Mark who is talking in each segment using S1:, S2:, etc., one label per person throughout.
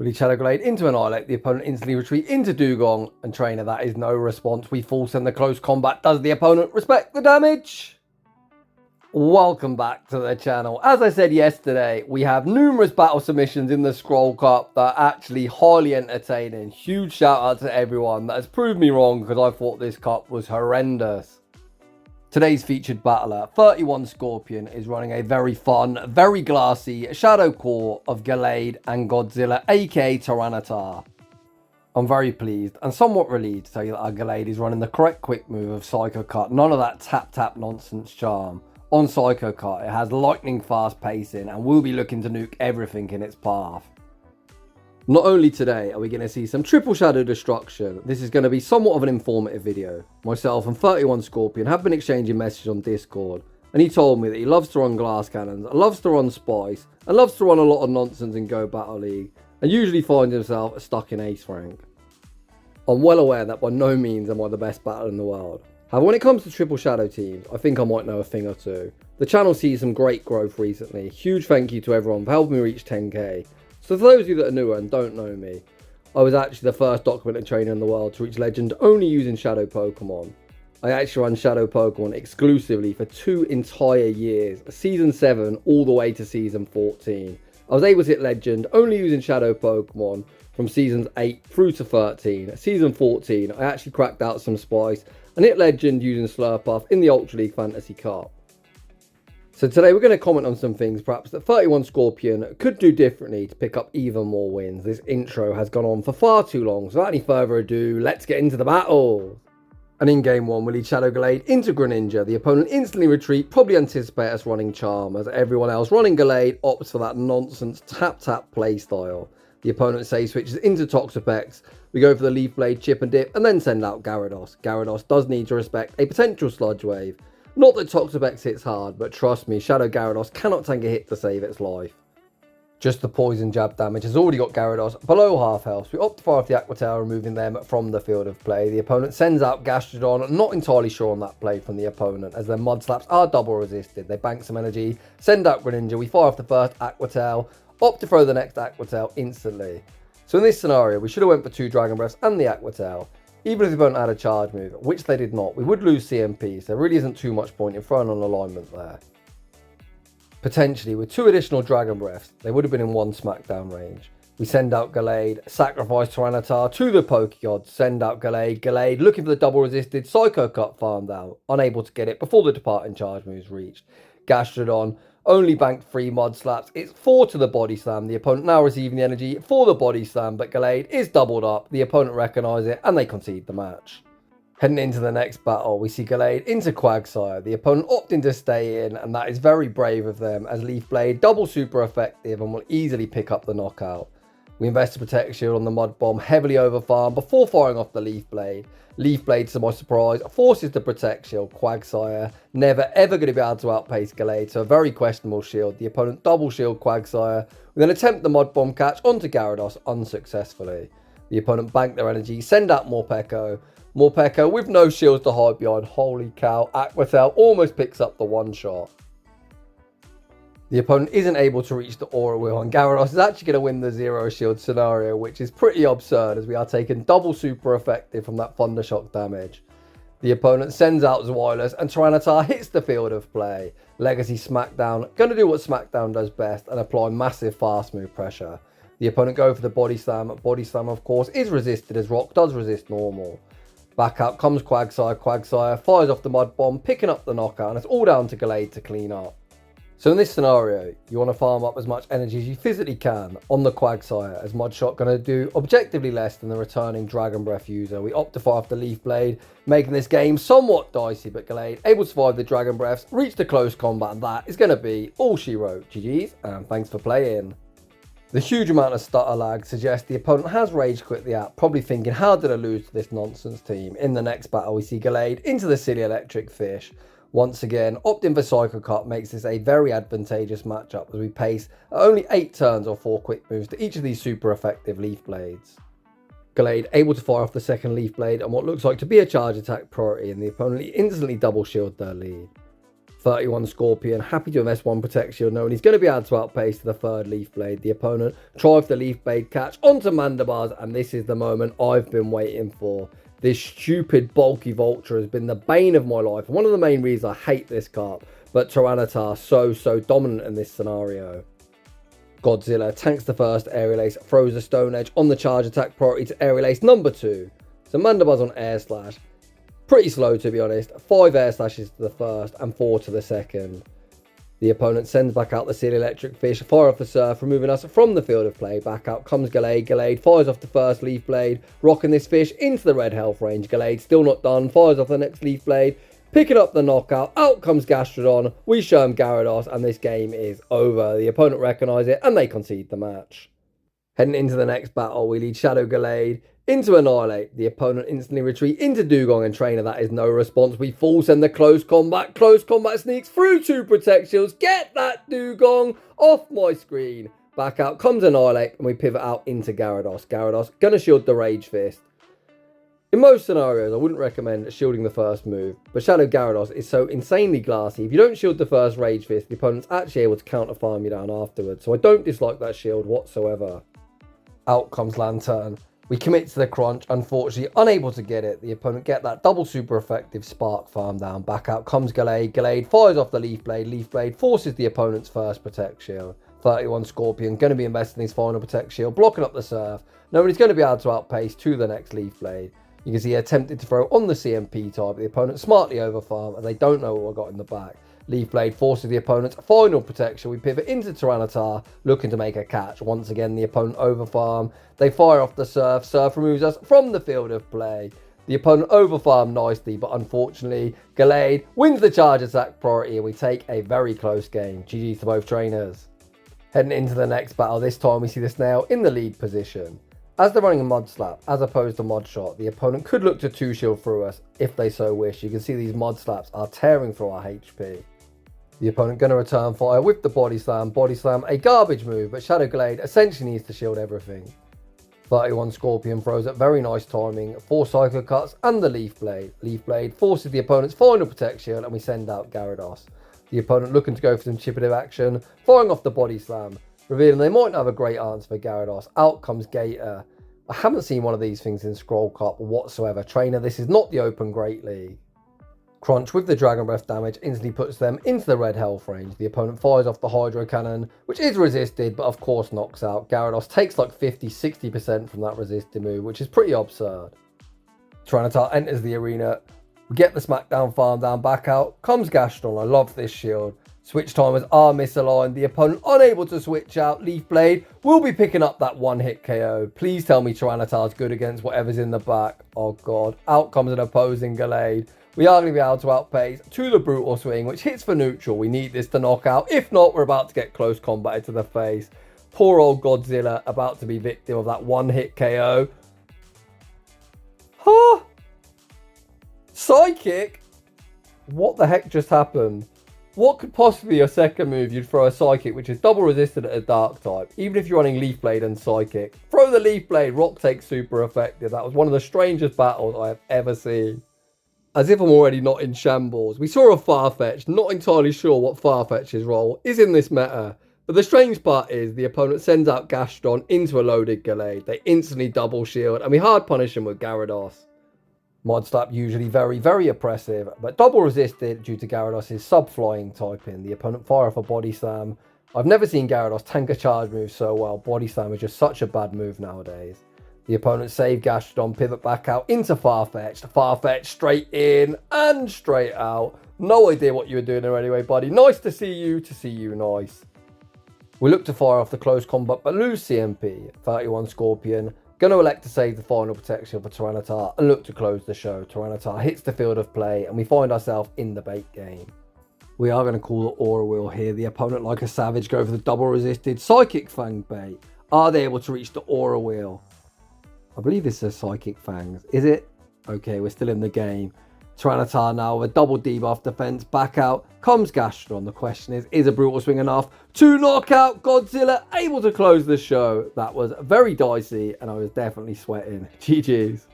S1: Will Shadow Gallade into Annihilate, the opponent instantly retreat into Dugong, and trainer, that is no response. We force in the close combat. Does the opponent respect the damage? Welcome back to the channel. As I said yesterday, we have numerous battle submissions in the Scroll Cup that are actually highly entertaining. Huge shout out to everyone that has proved me wrong because I thought this cup was horrendous. Today's featured battler, 31 Scorpion, is running a very fun, very glassy Shadow Core of Gallade and Godzilla, aka Tyranitar. I'm very pleased and somewhat relieved to tell you that our Gallade is running the correct quick move of Psycho Cut, none of that tap nonsense charm. On Psycho Cut, it has lightning fast pacing and will be looking to nuke everything in its path. Not only today are we going to see some triple shadow destruction, this is going to be somewhat of an informative video. Myself and 31 Scorpion have been exchanging messages on Discord, and he told me that he loves to run glass cannons, loves to run spice, and loves to run a lot of nonsense in Go Battle League, and usually finds himself stuck in ace rank. I'm well aware that by no means am I the best battler in the world. However, when it comes to triple shadow teams, I think I might know a thing or two. The channel sees some great growth recently. Huge thank you to everyone for helping me reach 10k. So for those of you that are newer and don't know me, I was actually the first documented trainer in the world to reach legend only using Shadow Pokemon. I actually ran Shadow Pokemon exclusively for 2 entire years, season 7 all the way to season 14. I was able to hit legend only using Shadow Pokemon from seasons 8 through to 13. Season 14, I actually cracked out some spice and hit legend using Slurpuff in the Ultra League Fantasy Cup. So today we're going to comment on some things perhaps that 31 Scorpion could do differently to pick up even more wins. This intro has gone on for far too long, so without any further ado, let's get into the battle. And in game 1, we lead Shadow Gallade into Greninja. The opponent instantly retreat, probably anticipate us running Charm, as everyone else running Gallade opts for that nonsense tap playstyle. The opponent say switches into Toxapex. We go for the Leaf Blade, Chip and Dip, and then send out Gyarados. Gyarados does need to respect a potential Sludge Wave. Not that Toxapex hits hard, but trust me, Shadow Gyarados cannot take a hit to save its life. Just the poison jab damage has already got Gyarados below half health. We opt to fire off the Aqua Tail, removing them from the field of play. The opponent sends out Gastrodon, not entirely sure on that play from the opponent, as their Mud Slaps are double resisted. They bank some energy, send out Greninja, we fire off the first Aqua Tail, opt to throw the next Aqua Tail instantly. So in this scenario, we should have went for 2 Dragon Breaths and the Aqua Tail. Even if the opponent had a charge move, which they did not, we would lose CMP, so there really isn't too much point in throwing on alignment there. Potentially, with 2 additional Dragon Breaths, they would have been in 1 smackdown range. We send out Gallade, sacrifice Tyranitar to the Pokegods, send out Gallade, Gallade looking for the double resisted Psycho Cut farm down, unable to get it before the departing charge moves reached. Gastrodon only banked 3 Mud Slaps, it's 4 to the Body Slam, the opponent now receiving the energy for the Body Slam, but Gallade is doubled up, the opponent recognises it and they concede the match. Heading into the next battle, we see Gallade into Quagsire, the opponent opting to stay in, and that is very brave of them, as Leaf Blade double super effective and will easily pick up the knockout. We invest a Protect Shield on the Mud Bomb, heavily over farm before firing off the Leaf Blade. Leaf Blade, to my surprise, forces the Protect Shield. Quagsire never ever going to be able to outpace Gallade, so a very questionable shield. The opponent double shield Quagsire. We then attempt the Mud Bomb catch onto Gyarados unsuccessfully. The opponent bank their energy, send out Morpeko. Morpeko with no shields to hide behind. Holy cow, Aqua Tail almost picks up the one shot. The opponent isn't able to reach the Aura Wheel, and Gyarados is actually going to win the 0 shield scenario, which is pretty absurd as we are taking double super effective from that Thunder Shock damage. The opponent sends out Zweilous and Tyranitar hits the field of play. Legacy Smackdown, going to do what Smackdown does best and apply massive fast move pressure. The opponent go for the Body Slam. Body Slam of course is resisted as Rock does resist normal. Back out comes Quagsire. Quagsire fires off the Mud Bomb, picking up the knockout, and it's all down to Gallade to clean up. So in this scenario, you want to farm up as much energy as you physically can on the Quagsire, as Mudshot going to do objectively less than the returning Dragon Breath user. We opt to fire off the Leaf Blade, making this game somewhat dicey, but Gallade able to survive the Dragon Breaths, reach the close combat, and that is going to be all she wrote. GG's, and thanks for playing. The huge amount of stutter lag suggests the opponent has rage quit the app, probably thinking, how did I lose to this nonsense team? In the next battle, we see Gallade into the silly electric fish. Once again, opting for Psycho Cut makes this a very advantageous matchup as we pace at only 8 turns or 4 quick moves to each of these super effective Leaf Blades. Gallade able to fire off the second Leaf Blade on what looks like to be a charge attack priority, and the opponent instantly double shield their lead. 31 Scorpion, happy to invest 1 Protect Shield, knowing he's going to be able to outpace to the 3rd Leaf Blade. The opponent tried the Leaf Blade catch onto Mandibars, and this is the moment I've been waiting for. This stupid bulky Vulture has been the bane of my life, and one of the main reasons I hate this card, but Tyranitar so dominant in this scenario. Godzilla tanks the first Aerial Ace, throws a Stone Edge on the charge attack priority to Aerial Ace number 2. So Mandibars on Air Slash. Pretty slow, to be honest. 5 Air Slashes to the first and 4 to the second. The opponent sends back out the Seal Electric Fish, fire off the Surf, removing us from the field of play. Back out comes Gallade. Gallade fires off the first Leaf Blade, rocking this fish into the red health range. Gallade still not done, fires off the next Leaf Blade, picking up the knockout. Out comes Gastrodon. We show him Gyarados, and this game is over. The opponent recognise it, and they concede the match. Heading into the next battle, we lead Shadow Gallade into Annihilate. The opponent instantly retreat into Dugong and Trainer. That is no response. We full send the close combat. Close combat sneaks through 2 Protect Shields. Get that Dugong off my screen. Back out comes Annihilate, and we pivot out into Gyarados. Gyarados gonna shield the Rage Fist. In most scenarios, I wouldn't recommend shielding the first move, but Shadow Gyarados is so insanely glassy. If you don't shield the first Rage Fist, the opponent's actually able to counter farm you down afterwards. So I don't dislike that shield whatsoever. Out comes Lantern. We commit to the crunch, unfortunately unable to get it. The opponent get that double super effective spark farm down. Back out comes Gallade. Gallade fires off the Leaf Blade. Leaf Blade forces the opponent's first Protect Shield. 31 Scorpion going to be investing his final Protect Shield, blocking up the Surf. Nobody's going to be able to outpace to the next Leaf Blade. You can see he attempted to throw on the CMP type. The opponent smartly overfarm, and they don't know what we got in the back. Leaf Blade forces the opponent's final protection. We pivot into Tyranitar, looking to make a catch. Once again, the opponent overfarm. They fire off the Surf. Surf removes us from the field of play. The opponent overfarmed nicely, but unfortunately, Gallade wins the charge attack priority, and we take a very close game. GG's to both trainers. Heading into the next battle, this time we see the Snail in the lead position. As they're running a Mud Slap, as opposed to Mud Shot, the opponent could look to 2-shield through us if they so wish. You can see these Mud Slaps are tearing through our HP. The opponent going to return fire with the Body Slam. Body Slam, a garbage move, but Shadow Gallade essentially needs to shield everything. 31 Scorpion throws at very nice timing, 4 Psycho Cuts and the Leaf Blade. Leaf Blade forces the opponent's final Protect Shield, and we send out Gyarados. The opponent looking to go for some chipping action, firing off the Body Slam, revealing they might not have a great answer for Gyarados. Out comes Gator. I haven't seen one of these things in Scroll Cup whatsoever. Trainer, this is not the Open Great League. Crunch with the Dragon Breath damage instantly puts them into the red health range. The opponent fires off the Hydro Cannon, which is resisted, but of course knocks out. Gyarados takes like 50-60% from that resisted move, which is pretty absurd. Tyranitar enters the arena. We get the Smackdown farm down, back out. Comes Gastrodon. I love this shield. Switch timers are misaligned. The opponent unable to switch out. Leaf Blade will be picking up that 1-hit KO. Please tell me Tyranitar's good against whatever's in the back. Oh god. Out comes an opposing Gallade. We are going to be able to outpace to the Brutal Swing, which hits for neutral. We need this to knock out. If not, we're about to get close combated to the face. Poor old Godzilla about to be victim of that 1-hit KO. Huh? Psychic? What the heck just happened? What could possibly be your second move? You'd throw a Psychic, which is double resisted at a Dark type. Even if you're running Leaf Blade and Psychic. Throw the Leaf Blade. Rock takes super effective. That was one of the strangest battles I have ever seen. As if I'm already not in shambles. We saw a Farfetch. Not entirely sure what Farfetch's role is in this meta. But the strange part is the opponent sends out Gastrodon into a loaded Gallade. They instantly double shield, and we hard punish him with Gyarados. Mod Slap usually very oppressive, but double resisted due to Gyarados' sub-flying typing. The opponent fire off a Body Slam. I've never seen Gyarados tank a charge move so well. Body Slam is just such a bad move nowadays. The opponent save Gastrodon, pivot back out into Farfetch. Farfetch straight in and straight out. No idea what you were doing there anyway, buddy. Nice to see you nice. We look to fire off the close combat but lose CMP. 31 Scorpion. Going to elect to save the final protection for Tyranitar and look to close the show. Tyranitar hits the field of play and we find ourselves in the bait game. We are going to call the Aura Wheel here. The opponent, like a savage, go for the double resisted Psychic Fang bait. Are they able to reach the Aura Wheel? I believe this says Psychic Fangs. Is it? Okay, we're still in the game. Tyranitar now with a double debuff defense. Back out comes Gastrodon. The question is a Brutal Swing enough to knock out Godzilla? Able to close the show. That was very dicey and I was definitely sweating. GG's.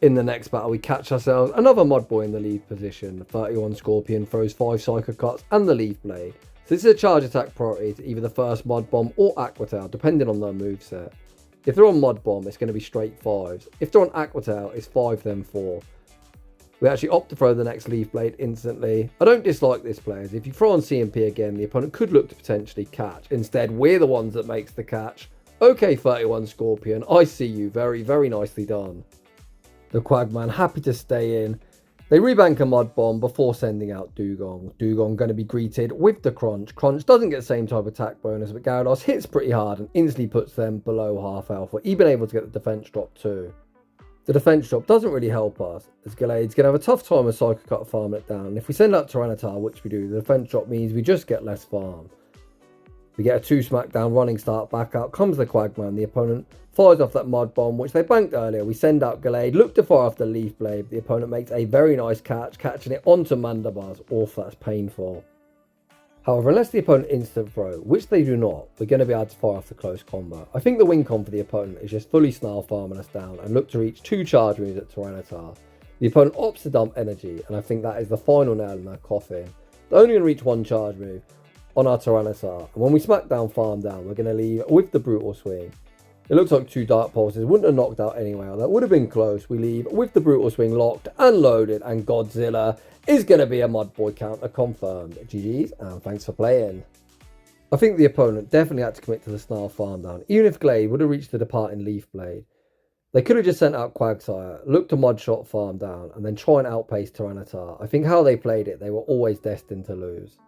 S1: In the next battle, we catch ourselves another Mud Boy in the lead position. 31 Scorpion throws 5 Psycho Cuts and the Leaf Blade. So this is a charge attack priority to either the first Mud Bomb or Aqua Tail, depending on their moveset. If they're on Mud Bomb, it's going to be straight 5s. If they're on Aqua Tail, it's 5 then 4. We actually opt to throw the next Leaf Blade instantly. I don't dislike this player, as if you throw on CMP again, the opponent could look to potentially catch. Instead, we're the ones that makes the catch. Okay, 31 Scorpion, I see you. Very, very nicely done. The Quagman happy to stay in. They rebank a Mud Bomb before sending out Dugong. Dugong going to be greeted with the Crunch. Crunch doesn't get the same type of attack bonus, but Gyarados hits pretty hard and instantly puts them below half health, or even able to get the defense drop too. The defense drop doesn't really help us, as Gallade's going to have a tough time with Psycho Cut farming it down. And if we send out Tyranitar, which we do, the defense drop means we just get less farm. We get a 2 smackdown running start, back out comes the Quagman. The opponent fires off that Mud Bomb, which they banked earlier. We send out Gallade, look to fire off the Leaf Blade. The opponent makes a very nice catch, catching it onto Mandibars. Oof, that's painful. However, unless the opponent instant throw, which they do not, we're going to be able to fire off the close combat. I think the win con for the opponent is just fully snarl farming us down and look to reach 2 charge moves at Tyranitar. The opponent opts to dump energy, and I think that is the final nail in their coffin. They're only going to reach 1 charge move on our Tyranitar, and when we smack down farm down, we're going to leave with the Brutal Swing. It looks like 2 Dark Pulses wouldn't have knocked out anyway, that would have been close. We leave with the Brutal Swing locked and loaded, and Godzilla is going to be a Mud Boy counter confirmed. GG's, and thanks for playing. I think the opponent definitely had to commit to the Snarl farm down, even if Gallade would have reached the departing Leaf Blade. They could have just sent out Quagsire, looked to Mud Shot farm down, and then try and outpace Tyranitar. I think how they played it, they were always destined to lose.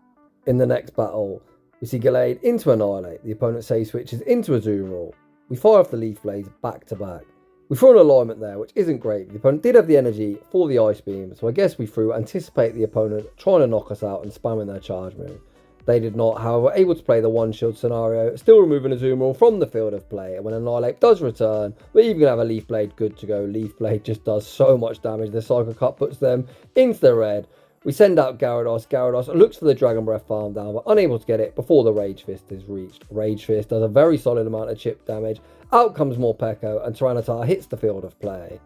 S1: In the next battle, we see Gallade into Annihilate. The opponent save switches into a Azumarill. We fire off the Leaf Blades back to back. We threw an alignment there, which isn't great. The opponent did have the energy for the Ice Beam, so I guess we threw anticipate the opponent trying to knock us out and spamming their charge move. They did not, however, able to play the one shield scenario, still removing a Azumarill from the field of play. And when Annihilate does return, we're even going to have a Leaf Blade good to go. Leaf Blade just does so much damage. The Psycho Cut puts them into the red. We send out Gyarados. Gyarados looks for the Dragon Breath farm down, but unable to get it before the Rage Fist is reached. Rage Fist does a very solid amount of chip damage. Out comes Morpeko, and Tyranitar hits the field of play.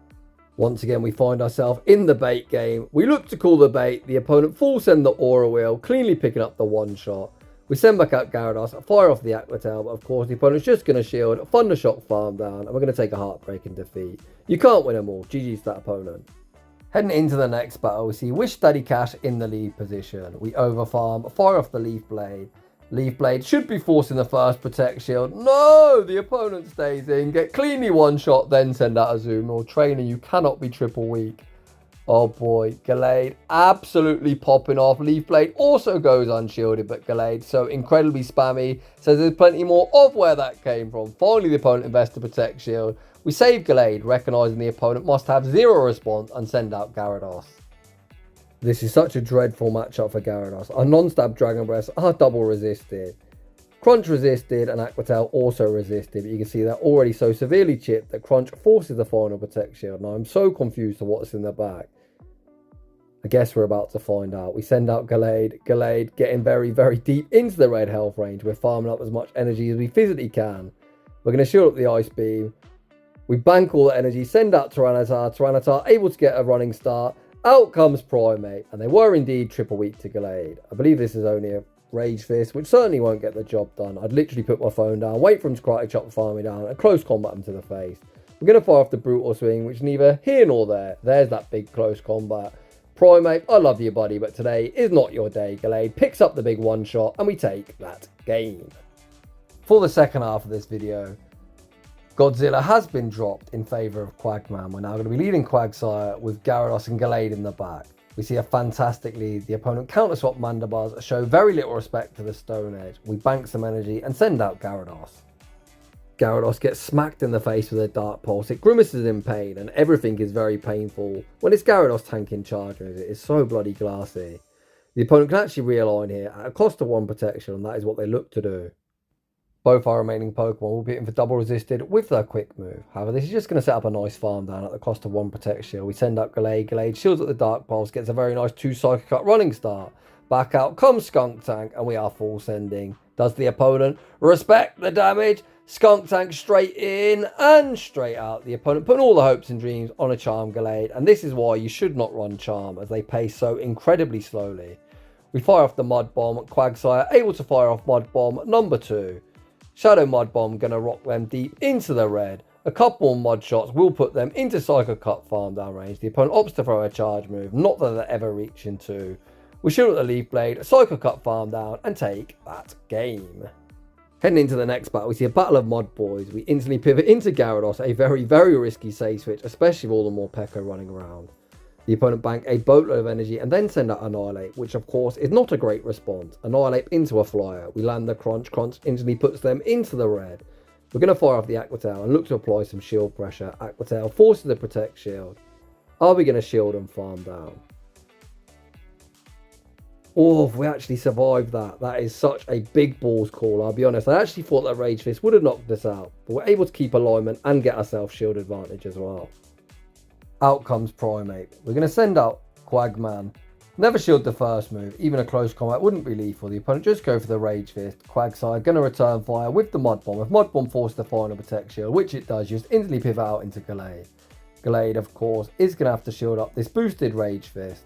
S1: Once again, we find ourselves in the bait game. We look to call the bait. The opponent full send the Aura Wheel, cleanly picking up the one shot. We send back out Gyarados, fire off the Aqua Tail, but of course the opponent's just going to shield, Thunder Shock farm down, and we're going to take a heartbreaking defeat. You can't win them all. GG's that opponent. Heading into the next battle, we see Wish Daddy Cash in the lead position. We overfarm, fire off the Leaf Blade. Leaf Blade should be forcing the first Protect Shield. No! The opponent stays in, get cleanly one shot, then send out a Azumarill. Trainer, you cannot be triple weak. Oh boy, Gallade absolutely popping off. Leaf Blade also goes unshielded, but Gallade so incredibly spammy. Says there's plenty more of where that came from. Finally, the opponent invests the Protect Shield. We save Gallade, recognising the opponent must have 0 response, and send out Gyarados. This is such a dreadful matchup for Gyarados. Our non-stab Dragon Breaths are double resisted. Crunch resisted and Aqua Tail also resisted, but you can see they're already so severely chipped that Crunch forces the final Protect Shield. Now I'm so confused to what's in the back. I guess we're about to find out. We send out Gallade. Gallade getting very, very deep into the red health range. We're farming up as much energy as we physically can. We're going to shield up the Ice Beam. We bank all the energy, send out Tyranitar. Tyranitar able to get a running start. Out comes Primate, and they were indeed triple weak to Gallade. I believe this is only a Rage Fist, which certainly won't get the job done. I'd literally put my phone down, wait for him to karate chop the farming down, and close combat him to the face. We're going to fire off the Brutal Swing, which is neither here nor there. There's that big close combat. Primate, I love you, buddy, but today is not your day. Gallade picks up the big one shot, and we take that game. For the second half of this video, Godzilla has been dropped in favour of Quagman. We're now going to be leading Quagsire with Gyarados and Gallade in the back. We see a fantastic lead. The opponent counter-swap Mandibars, show very little respect to the Stone Edge. We bank some energy and send out Gyarados. Gyarados gets smacked in the face with a Dark Pulse. It grimaces in pain and everything is very painful. When it's Gyarados tanking charges, it is so bloody glassy. The opponent can actually realign here at a cost of 1 protection, and that is what they look to do. Both our remaining Pokemon will be hitting for double resisted with their quick move. However, this is just going to set up a nice farm down at the cost of 1 Protect Shield. We send out Gallade. Gallade shields at the Dark Pulse, gets a very nice 2 Psycho Cut running start. Back out comes Skunk Tank, and we are full sending. Does the opponent respect the damage? Skunk Tank straight in and straight out. The opponent putting all the hopes and dreams on a Charm Gallade, and this is why you should not run Charm, as they pace so incredibly slowly. We fire off the Mud Bomb. Quagsire able to fire off Mud Bomb number 2. Shadow Mud Bomb going to rock them deep into the red. A couple more Mud Shots will put them into Psycho Cut farm down range. The opponent opts to throw a charge move, not that they're ever reaching to. We shoot at the Leaf Blade, Psycho Cut farm down, and take that game. Heading into the next battle, we see a battle of Mud Boys. We instantly pivot into Gyarados, a very, very risky save switch, especially with all the more Pekka running around. The opponent bank a boatload of energy and then send out Annihilate, which of course is not a great response. Annihilate into a flyer. We land the Crunch. Crunch instantly puts them into the red. We're going to fire off the Aqua Tail and look to apply some shield pressure. Aqua Tail forces the Protect Shield. Are we going to shield and farm down? Oh, if we actually survived that. That is such a big balls call, I'll be honest. I actually thought that Rage Fist would have knocked us out, but we're able to keep alignment and get ourselves shield advantage as well. Out comes Primeape. We're going to send out Quagman. Never shield the first move. Even a close combat wouldn't be lethal. The opponent just go for the Rage Fist. Quagsire going to return fire with the Mud Bomb. If Mud Bomb forces the final Protect Shield, which it does, you just instantly pivot out into Gallade. Gallade, of course, is going to have to shield up this boosted Rage Fist.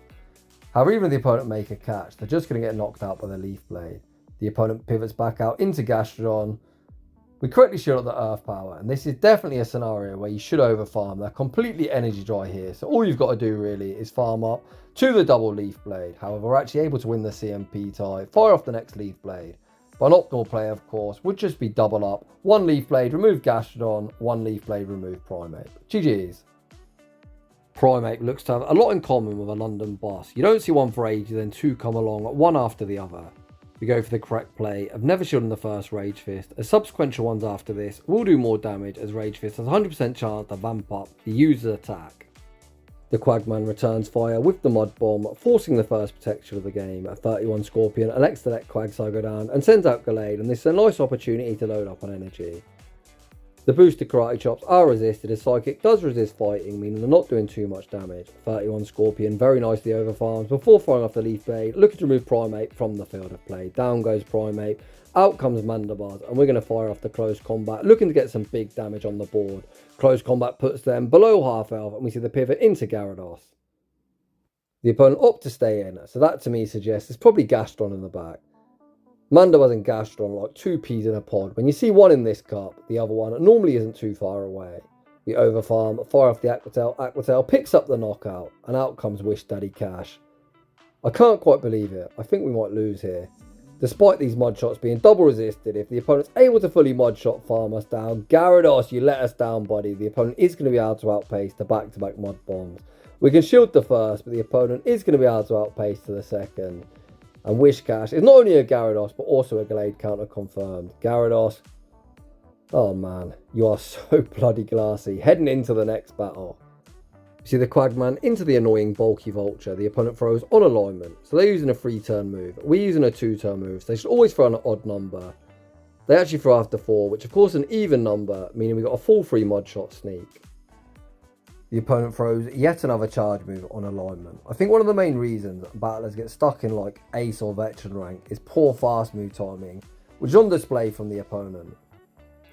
S1: However, even if the opponent make a catch, they're just going to get knocked out by the Leaf Blade. The opponent pivots back out into Gastrodon. We correctly shield up the Earth Power, and this is definitely a scenario where you should overfarm. They're completely energy dry here, so all you've got to do really is farm up to the double Leaf Blade. However, we're actually able to win the CMP tie, fire off the next Leaf Blade. But an optimal play, of course, would just be double up. 1 Leaf Blade, remove Gastrodon, 1 Leaf Blade, remove Primeape. GG's. Primeape looks to have a lot in common with a London boss. You don't see one for ages, then 2 come along, one after the other. We go for the correct play of never shielding the first Rage Fist, as subsequent ones after this will do more damage, as Rage Fist has a 100% chance to vamp up the user's attack. The Quagman returns fire with the Mud Bomb, forcing the first protection of the game. At 31 Scorpion elects to let Quagsire go down and sends out Gallade, and this is a nice opportunity to load up on energy. The boosted Karate Chops are resisted, as Psychic does resist fighting, meaning they're not doing too much damage. 31 Scorpion very nicely overfarms before firing off the Leaf Blade, looking to remove Primeape from the field of play. Down goes Primeape, out comes Mandibuzz, and we're going to fire off the Close Combat, looking to get some big damage on the board. Close Combat puts them below half health, and we see the pivot into Gyarados. The opponent opts to stay in, so that to me suggests it's probably Gastron in the back. Mandibuzz and Gastron are like 2 peas in a pod. When you see one in this cup, the other one normally isn't too far away. We overfarm, fire off the Aqua Tail. Aqua Tail picks up the knockout, and out comes Wish Daddy Cash. I can't quite believe it. I think we might lose here. Despite these Mud Shots being double resisted, if the opponent's able to fully Mud Shot farm us down, Gyarados, you let us down, buddy. The opponent is going to be able to outpace the back-to-back Mud Bombs. We can shield the first, but the opponent is going to be able to outpace to the second. And Wish Cash is not only a Gyarados, but also a Gallade counter confirmed. Gyarados, oh man, you are so bloody glassy. Heading into the next battle. You see the Quagman into the annoying bulky Vulture. The opponent throws on alignment. So they're using a 3-turn move. We're using a 2-turn move. So they should always throw an odd number. They actually throw after 4, which of course is an even number, meaning we got a full 3 Mud Shot sneak. The opponent throws yet another charge move on alignment. I think one of the main reasons battlers get stuck in like ace or veteran rank is poor fast move timing, which is on display from the opponent.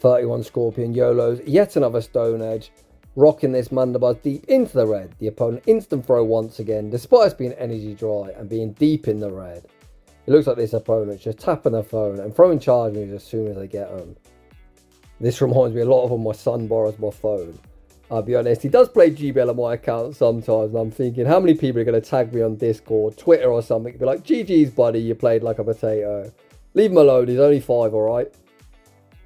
S1: 31 Scorpion YOLOs yet another Stone Edge, rocking this Mandibuzz deep into the red. The opponent instant throw once again, despite us being energy dry and being deep in the red. It looks like this opponent's just tapping their phone and throwing charge moves as soon as they get them. This reminds me a lot of when my son borrows my phone. I'll be honest, he does play GBL on my account sometimes, and I'm thinking how many people are going to tag me on Discord, Twitter or something, be like, GG's buddy, you played like a potato. Leave him alone, he's only 5, alright?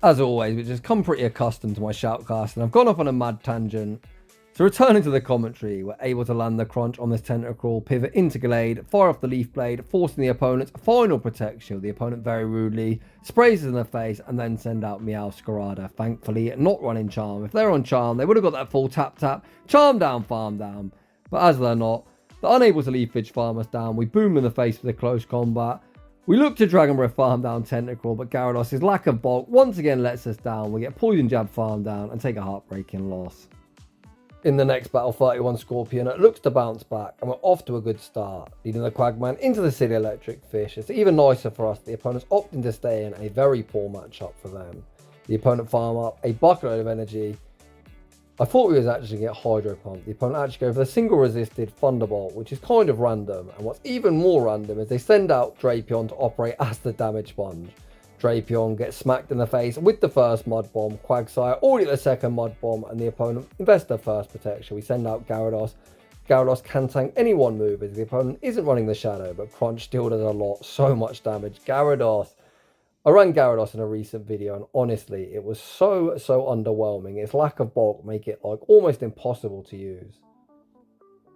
S1: As always, we've just come pretty accustomed to my shoutcast, and I've gone off on a mad tangent. So returning to the commentary, we're able to land the Crunch on this Tentacruel, pivot into Gallade, fire off the Leaf Blade, forcing the opponent's final Protect Shield. The opponent very rudely sprays us in the face and then send out Meowscarada. Thankfully, not running Charm. If they're on Charm, they would have got that full tap-tap, Charm down, farm down. But as they're not, they're unable to Leaf Fidge farm us down. We boom in the face with a close combat. We look to Dragon Breath farm down Tentacruel, but Gyarados' lack of bulk once again lets us down. We get Poison Jab farm down and take a heartbreaking loss. In the next battle, 31 Scorpion looks to bounce back, and we're off to a good start, leading the Quagman into the City Electric Fish. It's even nicer for us, the opponents opting to stay in, a very poor matchup for them. The opponent farm up a bucket of energy. I thought we was actually going to get Hydro Pump. The opponent actually go for the single resisted Thunderbolt, which is kind of random. And what's even more random is they send out Drapion to operate as the damage sponge. Drapion gets smacked in the face with the first Mud Bomb. Quagsire already the second Mud Bomb, and the opponent invests the first protection. We send out Gyarados. Gyarados can tank any one move as the opponent isn't running the Shadow, but Crunch still does a lot, so much damage. Gyarados. I ran Gyarados in a recent video, and honestly, it was so underwhelming. Its lack of bulk make it like almost impossible to use.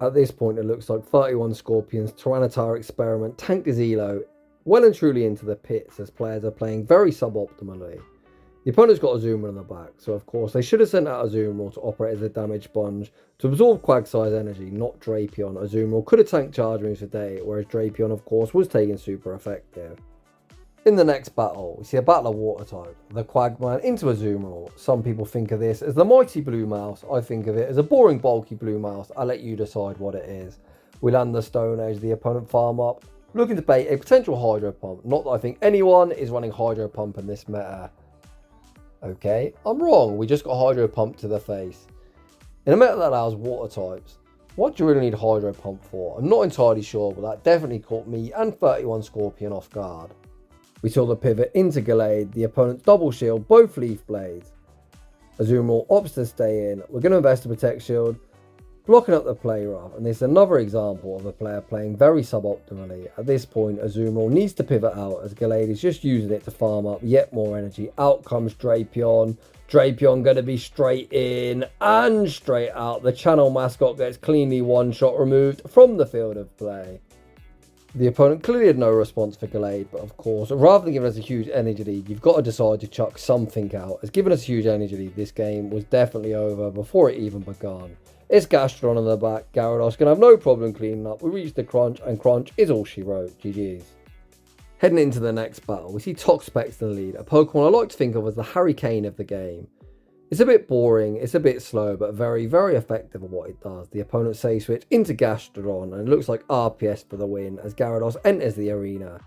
S1: At this point, it looks like 31 Scorpions Tyranitar experiment tanked his elo well and truly into the pits as players are playing very suboptimally. The opponent's got a Zoomer on the back, so of course they should have sent out a Zoomer to operate as a damage sponge to absorb Quagsire's energy, not Drapion. A Zoomer could have tanked charge moves today, whereas Drapion of course was taken super effective. In the next battle, we see a battle of water type, the Quagman into a Zoomer. Some people think of this as the mighty blue mouse. I think of it as a boring bulky blue mouse. I'll let you decide what it is. We land the Stone Age, the opponent farm up, looking to bait a potential Hydro Pump. Not that I think anyone is running Hydro Pump in this meta. Okay, I'm wrong. We just got Hydro Pump to the face. In a meta that allows water types, what do you really need Hydro Pump for? I'm not entirely sure, but that definitely caught me and 31 Scorpion off guard. We saw the pivot into Gallade, the opponent's double shield, both Leaf Blades. Azumarill opts to stay in. We're going to invest a Protect Shield, blocking up the play rough, and this is another example of a player playing very suboptimally. At this point, Azumarill needs to pivot out as Gallade is just using it to farm up yet more energy. Out comes Drapion. Drapion going to be straight in and straight out. The channel mascot gets cleanly one shot removed from the field of play. The opponent clearly had no response for Gallade, but of course, rather than giving us a huge energy lead, you've got to decide to chuck something out. As giving us a huge energy lead, this game was definitely over before it even begun. It's Gastrodon on the back. Gyarados can have no problem cleaning up. We reach the Crunch, and Crunch is all she wrote. GG's. Heading into the next battle, we see Toxapex in the lead, a Pokemon I like to think of as the Harry Kane of the game. It's a bit boring, it's a bit slow, but very effective at what it does. The opponent safe switch into Gastrodon, and it looks like RPS for the win as Gyarados enters the arena.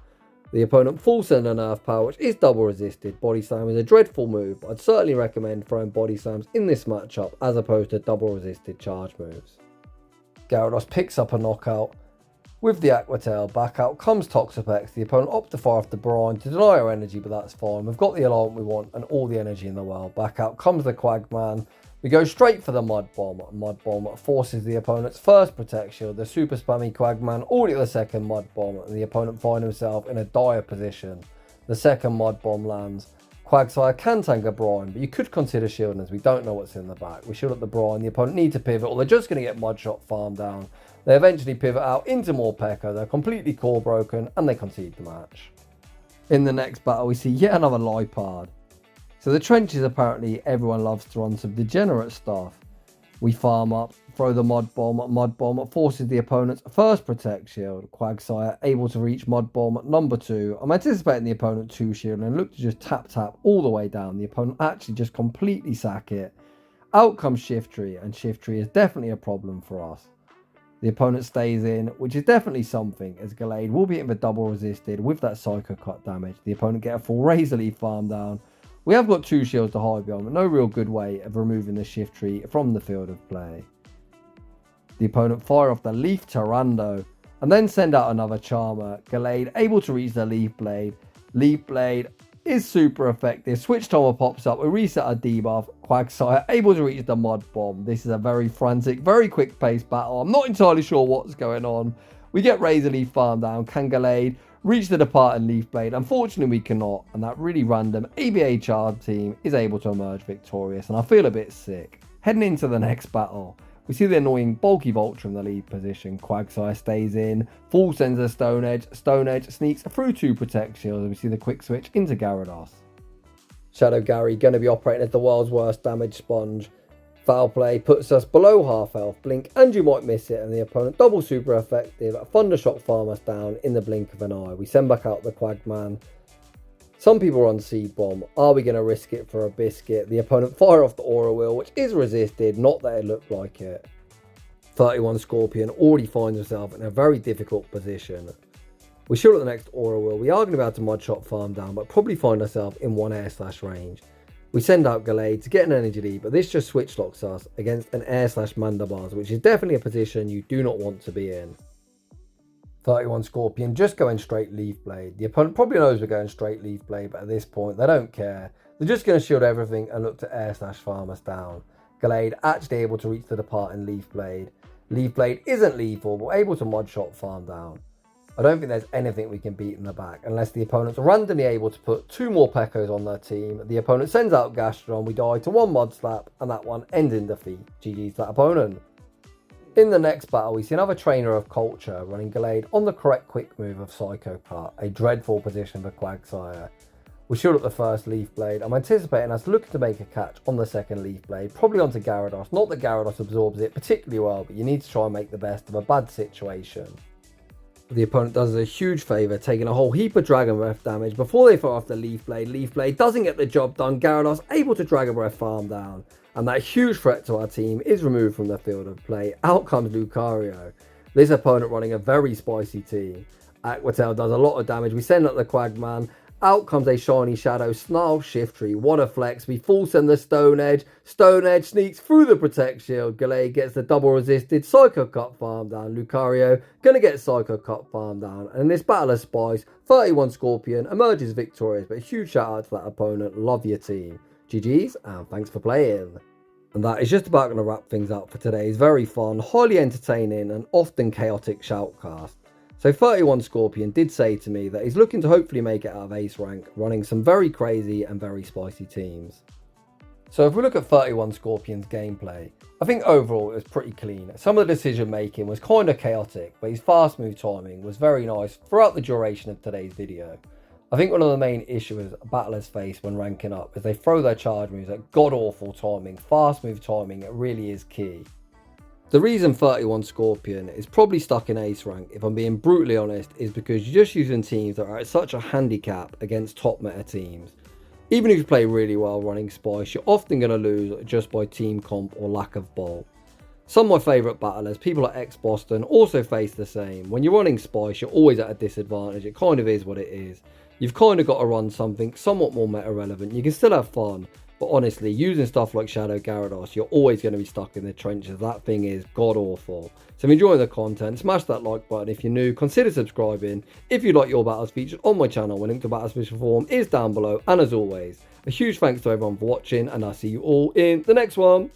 S1: The opponent full send an Earth Power, which is double resisted. Body Slam is a dreadful move, but I'd certainly recommend throwing Body Slams in this matchup as opposed to double resisted charge moves. Gyarados picks up a knockout. With the Aqua Tail, back out comes Toxapex. The opponent opts to fire off the Brine to deny our energy, but that's fine. We've got the alarm we want and all the energy in the world. Back out comes the Quagman. We go straight for the Mud Bomb. Mud Bomb forces the opponent's first Protect Shield. The super spammy Quagman already at the second Mud Bomb, and the opponent finds himself in a dire position. The second Mud Bomb lands. Quagsire can tank a Brine, but you could consider shielding as we don't know what's in the back. We shield up the Brine. The opponent needs to pivot, or they're just going to get Mud Shot farmed down. They eventually pivot out into more Morpeko. They're completely core broken and they concede the match. In the next battle, we see yet another Lipard. So the trenches, apparently everyone loves to run some degenerate stuff. We farm up, throw the Mud Bomb forces the opponent's first Protect Shield. Quagsire able to reach Mud Bomb number 2. I'm anticipating the opponent 2 shield and look to just tap all the way down. The opponent actually just completely sack it. Out comes Shiftry, and Shiftry is definitely a problem for us. The opponent stays in, which is definitely something, as Gallade will be hitting the double resisted with that Psycho Cut damage. The opponent get a full Razor Leaf farm down. We have got 2 shields to hide behind, but no real good way of removing the Shiftry from the field of play. The opponent fire off the Leaf Tyranitar, and then send out another Charmer. Gallade able to reach the Leaf Blade. Leaf Blade is super effective. Switch timer pops up. We reset our debuff. Quagsire able to reach the Mud Bomb. This is a very frantic, very quick paced battle. I'm not entirely sure what's going on. We get Razor Leaf farm down. Can Gallade reach the departing Leaf Blade? Unfortunately, we cannot. And that really random ABA Charge team is able to emerge victorious. And I feel a bit sick. Heading into the next battle, we see the annoying bulky Vulture in the lead position. Quagsire stays in, full sends a Stone Edge. Stone Edge sneaks through 2 Protect Shields, and we see the quick switch into Gyarados. Shadow Gyarados going to be operating as the world's worst damage sponge. Foul play puts us below half health. Blink and you might miss it, and the opponent double super effective. Thundershock farm us down in the blink of an eye. We send back out the Quagman. Some people run Seed Bomb. Are we going to risk it for a biscuit? The opponent fire off the Aura Wheel, which is resisted. Not that it looked like it. 31 Scorpion already finds himself in a very difficult position. We shield at the next Aura Wheel. We are going to be able to Mud Shot farm down, but probably find ourselves in 1 air slash range. We send out Gallade to get an energy lead, but this just switch locks us against an air/mandibars, which is definitely a position you do not want to be in. 31 Scorpion just going straight Leaf Blade. The opponent probably knows we're going straight Leaf Blade, but at this point they don't care. They're just going to shield everything and look to air/farm us down. Gallade actually able to reach the depart in Leaf Blade. Leaf Blade isn't lethal, but able to mod shot farm down. I don't think there's anything we can beat in the back unless the opponent's randomly able to put 2 more Pekos on their team. The opponent sends out Gastron, we die to 1 mod slap, and that one ends in defeat. GG's that opponent. In the next battle, we see another trainer of culture running Gallade on the correct quick move of Psycho Cut, a dreadful position for Quagsire. We shield up the first Leaf Blade. I'm anticipating us looking to make a catch on the second Leaf Blade, probably onto Gyarados. Not that Gyarados absorbs it particularly well, but you need to try and make the best of a bad situation. The opponent does us a huge favour, taking a whole heap of Dragon Breath damage before they fire off the Leaf Blade. Leaf Blade doesn't get the job done. Gyarados able to Dragon Breath farm down, and that huge threat to our team is removed from the field of play. Out comes Lucario. This opponent running a very spicy team. Aqua Tail does a lot of damage. We send out the Quagman. Out comes a shiny Shadow, Snarl, Shiftry. What a flex. We full send the Stone Edge. Stone Edge sneaks through the Protect Shield. Gallade gets the double resisted Psycho Cut farm down. Lucario gonna get Psycho Cut farm down. And in this battle of spice, 31 Scorpion emerges victorious. But a huge shout out to that opponent. Love your team. GG's and thanks for playing. And that is just about going to wrap things up for today's very fun, highly entertaining and often chaotic shoutcast. So 31 Scorpion did say to me that he's looking to hopefully make it out of Ace rank, running some very crazy and very spicy teams. So if we look at 31 Scorpion's gameplay, I think overall it was pretty clean. Some of the decision making was kind of chaotic, but his fast move timing was very nice throughout the duration of today's video. I think one of the main issues battlers face when ranking up is they throw their charge moves at god awful timing. Fast move timing, it really is key. The reason 31 Scorpion is probably stuck in Ace rank, if I'm being brutally honest, is because you're just using teams that are at such a handicap against top meta teams. Even if you play really well running Spice, you're often going to lose just by team comp or lack of ball. Some of my favourite battlers, people like X Boston, also face the same. When you're running Spice, you're always at a disadvantage. It kind of is what it is. You've kind of got to run something somewhat more meta relevant. You can still have fun, but honestly, using stuff like Shadow Gyarados, you're always going to be stuck in the trenches. That thing is god awful. So if you're enjoying the content, smash that like button. If you're new, consider subscribing. If you like your battles featured on my channel, my link to Battle Special Form is down below. And as always, a huge thanks to everyone for watching, and I'll see you all in the next one.